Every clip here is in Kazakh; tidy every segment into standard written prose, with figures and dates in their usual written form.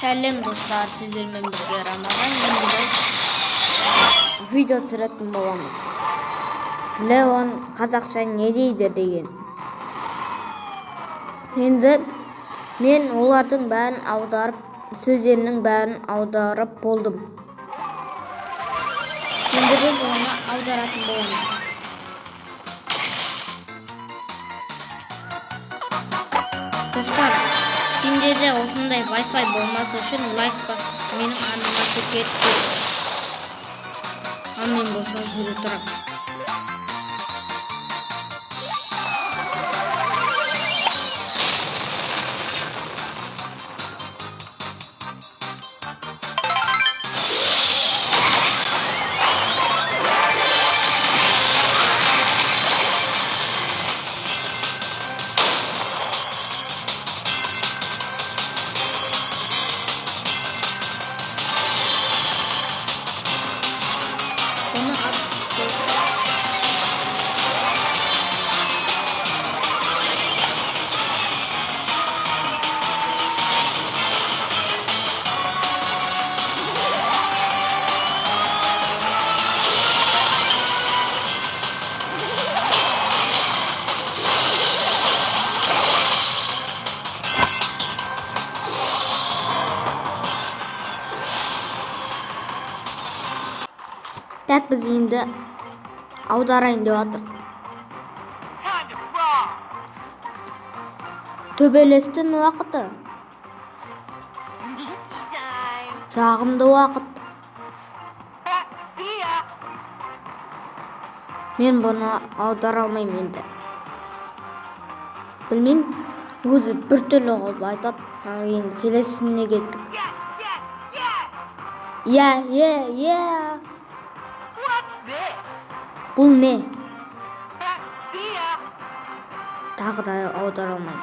Сәлем достар, сіздермен бірге Рамазан. Енді біз видео түсіретін боламыз. Леон қазақша не дейді деген. Енді мен олардың бәрін аударып, сөздерінің бәрін аударып болдым. Енді біз оны аударатын боламыз. Достар, сенде де осындай Wi-Fi болмасы үшін лайк бас, менің аныма тіркеліп кет. Ал мен болса жүре тұрам. Onu atmıştır. Дәт біз енді аударайын деп жатыр. Төбелестің уақыты. Жағымды уақыт. Мен бұны аудара алмаймын енді. Білмеймін, өзі бір түрлі қылып айтады. Енді келесіне кеттік. Yeah. Бұл не? Тағы да аудара алмаймын.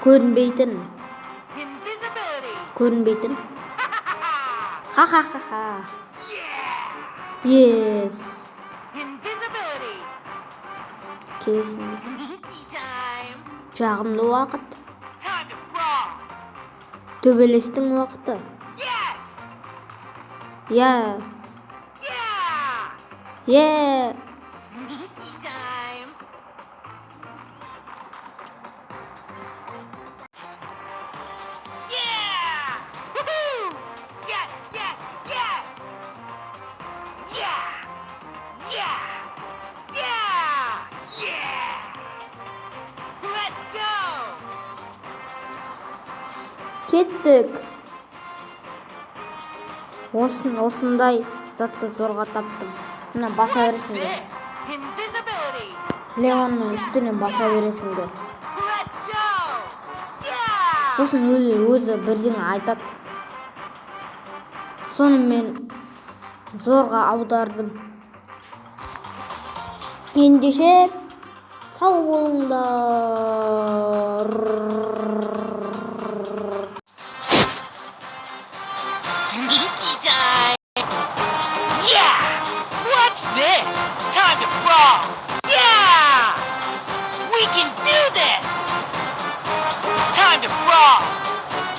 Көрінбейтін. Ха. Yes. Келесін. Жағымды уақыт. Төбелестің уақыты. Yeah. Sneaky time. Yeah. Woohoo! Yes. Yeah. Let's go. Кеттік. Осындай затты зорға таптым. Мына баса бересіңдер. Леонның үстіне баса бересіңдер. Сосын өзі бірдеңе айтады. Соны мен зорға аудардым. Ендеше сау болыңдар. Sneaky time. Yeah. What's this? Time to brawl. Yeah. We can do this. Time to brawl.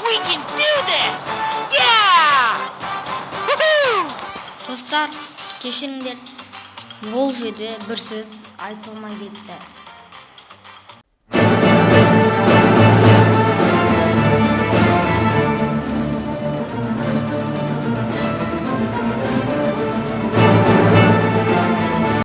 We can do this. Yeah. Woohoo! Достар, кешіріңдер. Бұл жерде бір сөз айтылмай кетті.